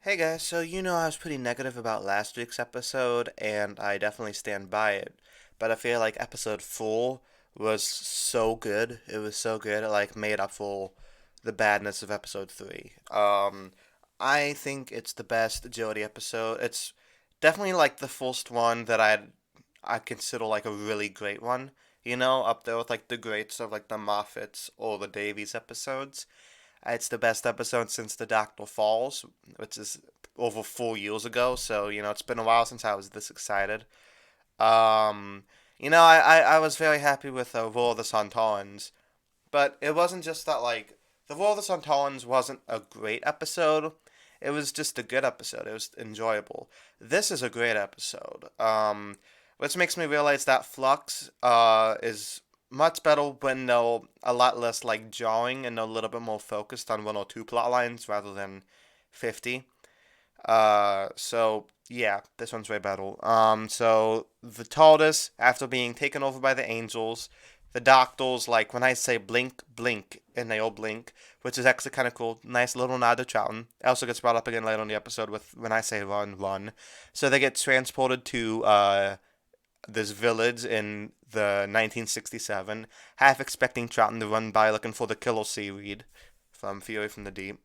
Hey guys, so I was pretty negative about last week's episode, and I definitely stand by it. But I feel like episode 4 was so good. It was so good, it like made up for the badness of episode 3. I think it's the best agility episode. It's definitely like the first one that I consider like a really great one. Up there with like the greats of like the Moffats or the Davies episodes. It's the best episode since the Doctor Falls, which is over 4 years ago. So it's been a while since I was this excited. Um, I was very happy with War of the Santarans, but it wasn't just that like the War of the Santarans wasn't a great episode. It was just a good episode. It was enjoyable. This is a great episode. Which makes me realize that Flux is much better when they're a lot less like jarring and they're a little bit more focused on one or two plot lines rather than 50. So yeah, this one's way better. So the TARDIS, after being taken over by the angels, the doctors, like when I say blink, blink, and they all blink, which is actually kind of cool. Nice little nod to Troughton. It also gets brought up again later in the episode with when I say run, run. So they get transported to this village in the 1967, half expecting Troughton to run by looking for the killer seaweed from Fury from the Deep.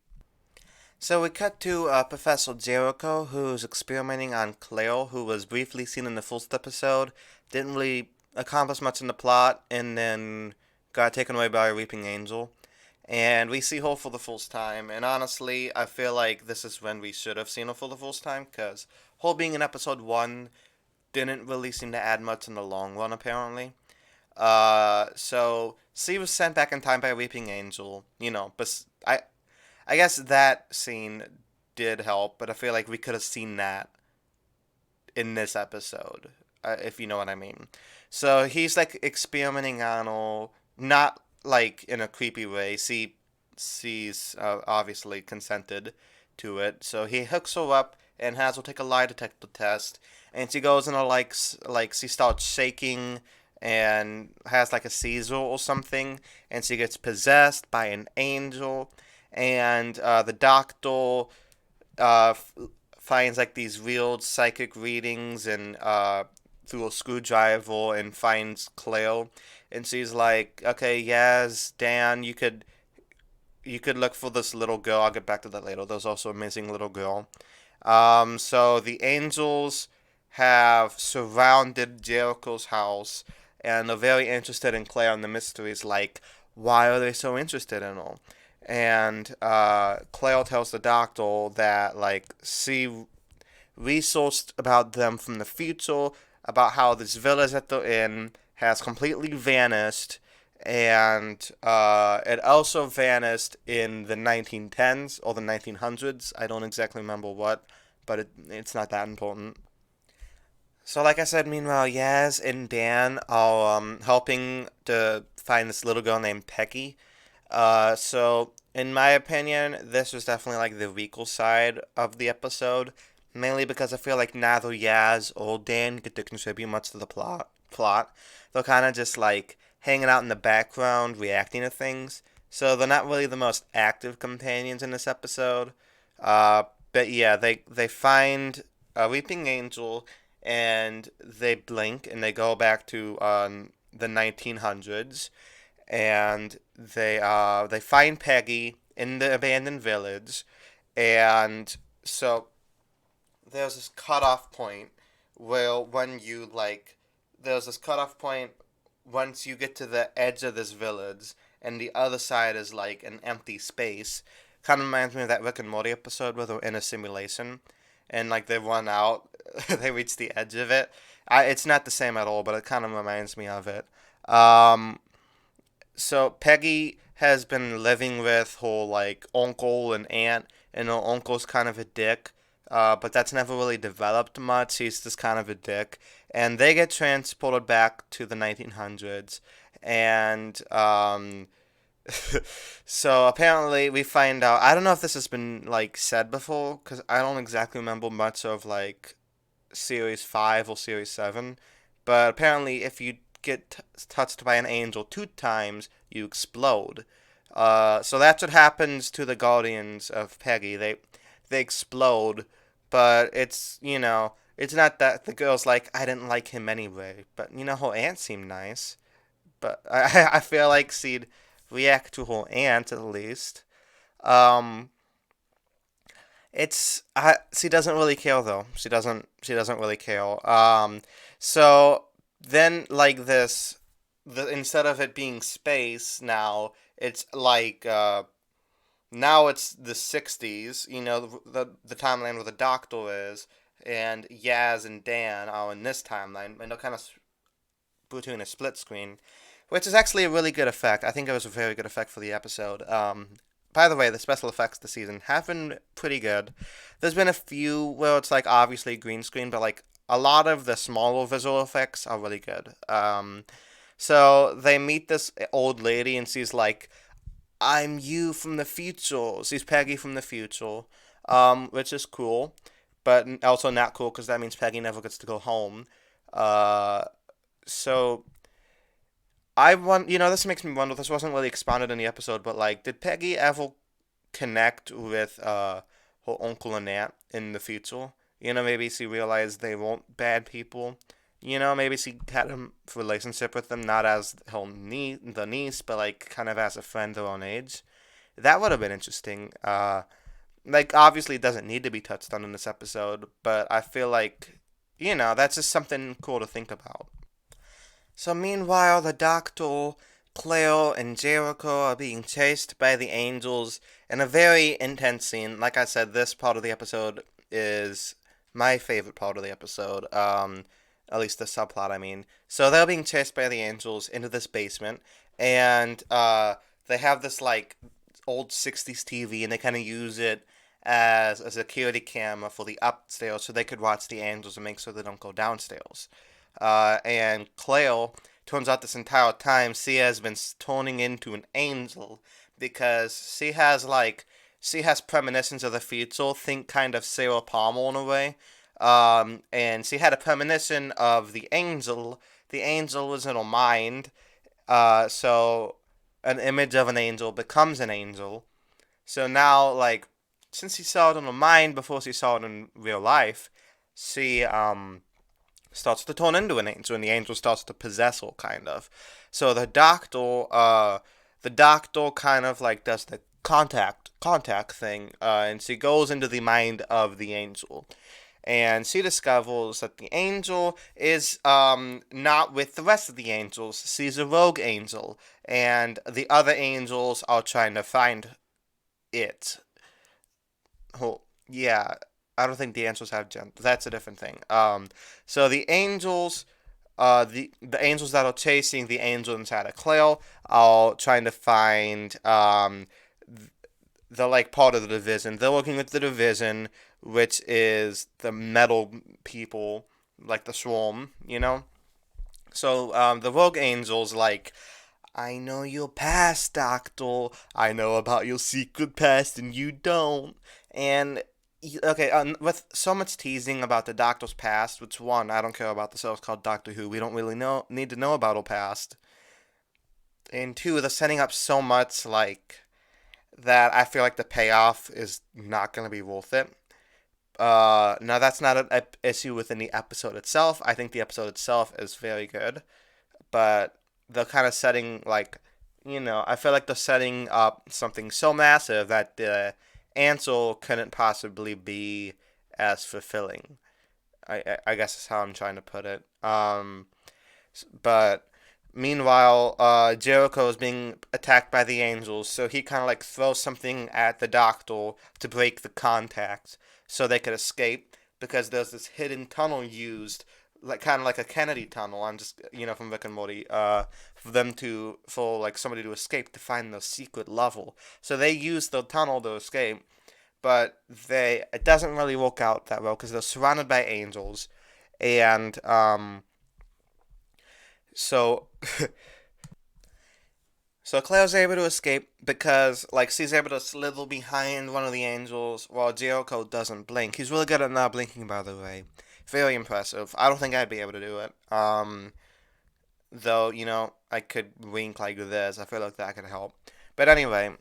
So we cut to Professor Jericho, who's experimenting on Claire, who was briefly seen in the first episode, didn't really accomplish much in the plot, and then got taken away by a Weeping Angel. And we see her for the first time, and honestly, I feel like this is when we should have seen her for the first time, because her being in episode 1 didn't really seem to add much in the long run, apparently. So she was sent back in time by a Weeping Angel, but I guess that scene did help, but I feel like we could have seen that in this episode, if you know what I mean. So he's like experimenting on her, not like in a creepy way. She's obviously consented to it. So he hooks her up and has her take a lie detector test, and she goes and like she starts shaking and has like a seizure or something, and she gets possessed by an angel, and the doctor uh, f- finds like these weird psychic readings and through a screwdriver and finds Claire, and she's like, "Okay, yes, Dan, you could look for this little girl. I'll get back to that later. There's also a missing little girl." So the angels have surrounded Jericho's house, and they're very interested in Claire and the mysteries. Like, why are they so interested in her? And Claire tells the doctor that like she resourced about them from the future, about how this village that they're in has completely vanished, and it also vanished in the 1910s or the 1900s. I don't exactly remember what, but it's not that important. So, like I said, meanwhile, Yaz and Dan are helping to find this little girl named Peggy. So in my opinion, this was definitely like the weaker side of the episode, mainly because I feel like neither Yaz or Dan get to contribute much to the Plot, they're kind of just like hanging out in the background, reacting to things. So they're not really the most active companions in this episode. Uh, but yeah, they find a weeping angel and they blink and they go back to the 1900s, and they find Peggy in the abandoned village, and so there's this cutoff point where when you like there's this cutoff point once you get to the edge of this village, and the other side is like an empty space. Kind of reminds me of that Rick and Morty episode where they're in a simulation, and like they run out, they reach the edge of it. It's not the same at all, but it kind of reminds me of it. Um, so Peggy has been living with her like uncle and aunt, and her uncle's kind of a dick. But that's never really developed much. He's just kind of a dick, and they get transported back to the 1900s, and so apparently we find out. I don't know if this has been like said before, because I don't exactly remember much of like Series 5 or Series 7, but apparently if you get touched by an angel 2 times, you explode. So that's what happens to the Guardians of Peggy. they explode, but it's not that the girl's like, I didn't like him anyway, but her aunt seemed nice. But I feel like she'd react to her aunt at least. Um, she doesn't really care though. She doesn't really care. So then like instead of it being space now, it's like now it's the 60s. The timeline where the Doctor is, and Yaz and Dan are in this timeline, and they're kind of between a split screen, which is actually a really good effect. I think it was a very good effect for the episode. By the way, the special effects this season have been pretty good. There's been a few where it's like obviously green screen, but like a lot of the smaller visual effects are really good. So they meet this old lady, and she's like, "I'm you from the future." She's Peggy from the future, which is cool, but also not cool because that means Peggy never gets to go home. Uh, so I want, this makes me wonder. This wasn't really expounded in the episode, but like, did Peggy ever connect with her uncle and aunt in the future? Maybe she realized they weren't bad people. Maybe she had a relationship with them, not as the niece, but like kind of as a friend their own age. That would have been interesting. Like obviously it doesn't need to be touched on in this episode, but I feel like, that's just something cool to think about. So meanwhile, the Doctor, Cleo, and Jericho are being chased by the angels in a very intense scene. Like I said, this part of the episode is my favorite part of the episode. At least the subplot, I mean. So they're being chased by the angels into this basement, and they have this like old 60s TV, and they kind of use it as a security camera for the upstairs so they could watch the angels and make sure they don't go downstairs. And Cleo, turns out this entire time she has been turning into an angel because she has premonitions of the future. Think kind of Sarah Palmer in a way. And she had a premonition of the angel. The angel was in her mind. So an image of an angel becomes an angel. So now, like, since she saw it in her mind before she saw it in real life, she starts to turn into an angel, and the angel starts to possess her, kind of. So the doctor kind of like does the contact thing, and she goes into the mind of the angel, and she discovers that the angel is not with the rest of the angels. She's a rogue angel, and the other angels are trying to find it. Oh, yeah, I don't think the angels have gender. That's a different thing. So the angels that are chasing the angel inside of Cleo are trying to find the like part of the division. They're working with the division, which is the metal people, like the swarm. So the rogue angels like, I know your past, Doctor. I know about your secret past, and you don't. And okay, with so much teasing about the Doctor's past, which one, I don't care about the show. It's called Doctor Who. We don't really need to know about her past. And two, they're setting up so much like that. I feel like the payoff is not going to be worth it. Now that's not an issue within the episode itself. I think the episode itself is very good, but they're kind of setting like, I feel like they're setting up something so massive that the answer couldn't possibly be as fulfilling. I guess is how I'm trying to put it. But meanwhile, Jericho is being attacked by the angels, so he kind of like throws something at the doctor to break the contact so they could escape because there's this hidden tunnel used, like kind of like a Kennedy tunnel. I'm just from Rick and Morty. For like somebody to escape to find the secret level. So they use the tunnel to escape, but it doesn't really work out that well because they're surrounded by angels, and so so Cleo's able to escape because like she's able to slither behind one of the angels while Jericho doesn't blink. He's really good at not blinking, by the way. Very impressive. I don't think I'd be able to do it. Though I could wink like this. I feel like that could help. But anyway,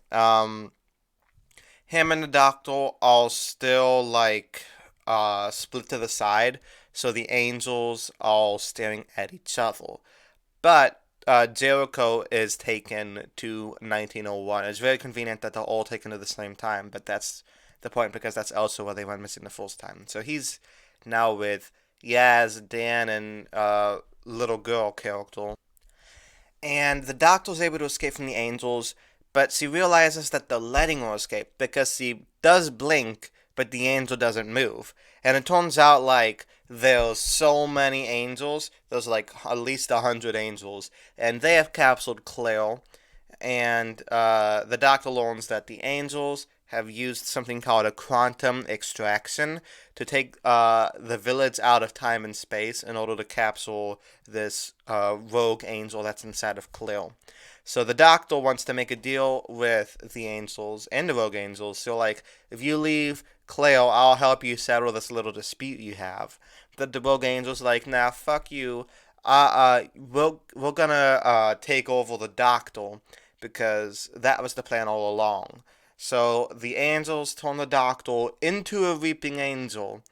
him and the doctor all still like split to the side, so the angels all staring at each other. But Jericho is taken to 1901. It's very convenient that they're all taken at the same time, but that's the point because that's also where they went missing the first time. So he's now with Yaz, Dan, and little girl character. And the doctor's able to escape from the angels, but she realizes that they're letting her escape because she does blink, but the angel doesn't move. And it turns out like there's so many angels. There's like at least 100 angels, and they have captured Claire. And the doctor learns that the angels have used something called a quantum extraction to take the village out of time and space in order to capture this rogue angel that's inside of Claire. So the doctor wants to make a deal with the angels and the rogue angels. So like, if you leave Claire, I'll help you settle this little dispute you have. But the rogue angels like, nah, fuck you. We're gonna take over the doctor because that was the plan all along. So the angels turn the doctor into a reaping angel,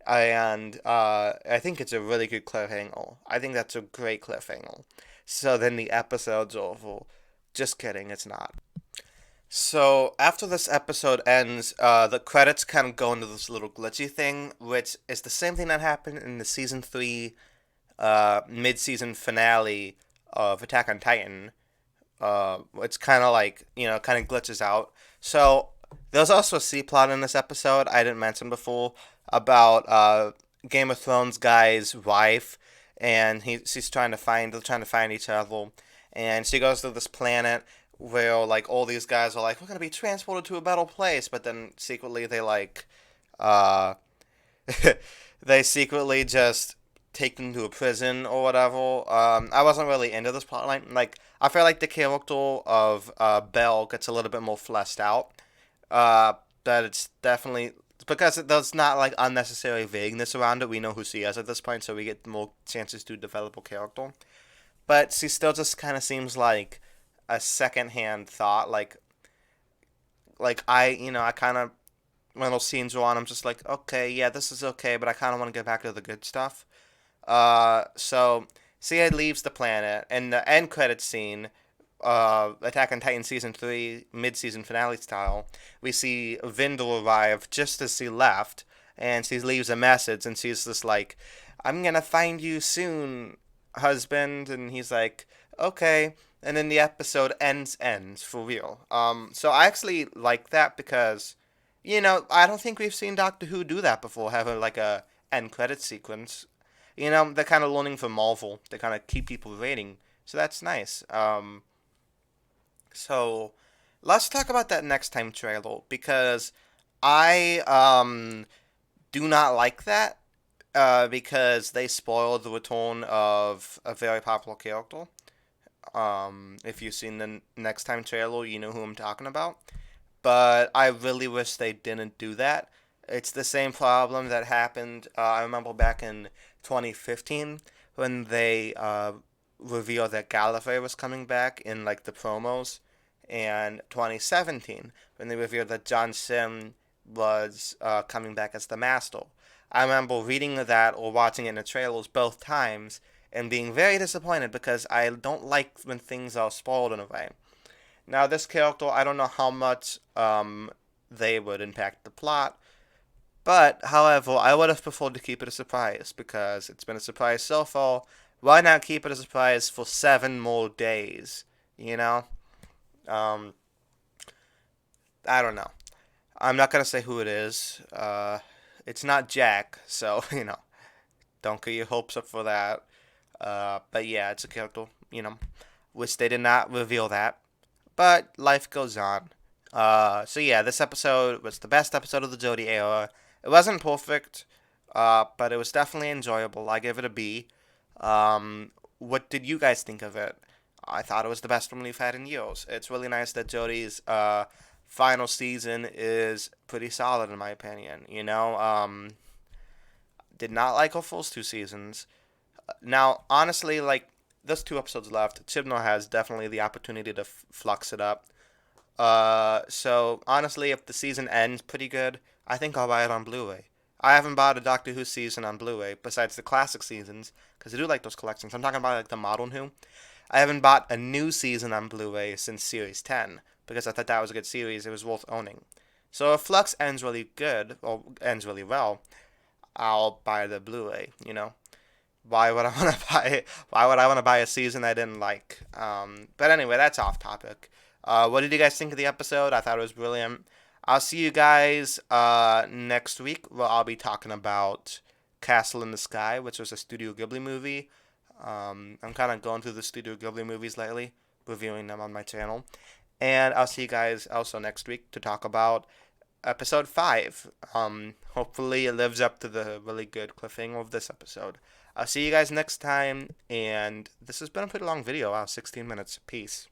and I think it's a really good cliffhanger. I think that's a great cliffhanger. So then the episode's over. Just kidding, it's not. So after this episode ends, the credits kind of go into this little glitchy thing, which is the same thing that happened in the season 3 mid-season finale of Attack on Titan. It's kind of like, kind of glitches out. So there's also a C plot in this episode I didn't mention before about Game of Thrones guy's wife, and she's they're trying to find each other, and she goes to this planet where like all these guys are like, we're gonna be transported to a better place, but then secretly they like, uh, they secretly just take them to a prison or whatever. I wasn't really into this plotline. Like, I feel like the character of Belle gets a little bit more fleshed out. But it's definitely because there's not like unnecessary vagueness around it. We know who she is at this point, so we get more chances to develop a character. But she still just kind of seems like a secondhand thought. Like I kind of when those scenes are on, I'm just like, okay, yeah, this is okay, but I kind of want to get back to the good stuff. So Cia leaves the planet, and the end credit scene, Attack on Titan season 3 mid-season finale style, we see Vindel arrive just as she left, and she leaves a message, and she's just like, "I'm gonna find you soon, husband," and he's like, "Okay." And then the episode ends for real. So I actually like that because, I don't think we've seen Doctor Who do that before, have like a end credit sequence. They're kind of learning from Marvel. They kind of keep people waiting. So that's nice. So let's talk about that next time trailer because I do not like that because they spoiled the return of a very popular character. If you've seen the next time trailer, you know who I'm talking about. But I really wish they didn't do that. It's the same problem that happened. I remember back in 2015 when they revealed that Gallifrey was coming back in like the promos, and 2017 when they revealed that John Sim was coming back as the Master. I remember reading that or watching it in the trailers both times and being very disappointed because I don't like when things are spoiled in a way. Now, this character, I don't know how much they would impact the plot, but, however, I would have preferred to keep it a surprise because it's been a surprise so far. Why not keep it a surprise for 7 more days? You know? Um, I don't know. I'm not gonna say who it is. It's not Jack, so, don't get your hopes up for that. But yeah, it's a character, which they did not reveal that. But life goes on. So yeah, this episode was the best episode of the Jodie era. It wasn't perfect, but it was definitely enjoyable. I give it a B. What did you guys think of it? I thought it was the best one we've had in years. It's really nice that Jodie's final season is pretty solid in my opinion. Did not like her first 2 seasons. Now, honestly, like there's 2 episodes left. Chibnall has definitely the opportunity to flux it up. So honestly, if the season ends pretty good, I think I'll buy it on Blu-ray. I haven't bought a Doctor Who season on Blu-ray besides the classic seasons because I do like those collections. I'm talking about like the modern Who. I haven't bought a new season on Blu-ray since Series 10 because I thought that was a good series. It was worth owning. So if Flux ends really good or ends really well, I'll buy the Blu-ray. Why would I want to buy it? Why would I want to buy a season I didn't like? But anyway, that's off topic. What did you guys think of the episode? I thought it was brilliant. I'll see you guys next week. Well, I'll be talking about Castle in the Sky, which was a Studio Ghibli movie. I'm kind of going through the Studio Ghibli movies lately, reviewing them on my channel. And I'll see you guys also next week to talk about episode 5. Hopefully, it lives up to the really good cliffhanger of this episode. I'll see you guys next time, and this has been a pretty long video. Wow, 16 minutes. Peace.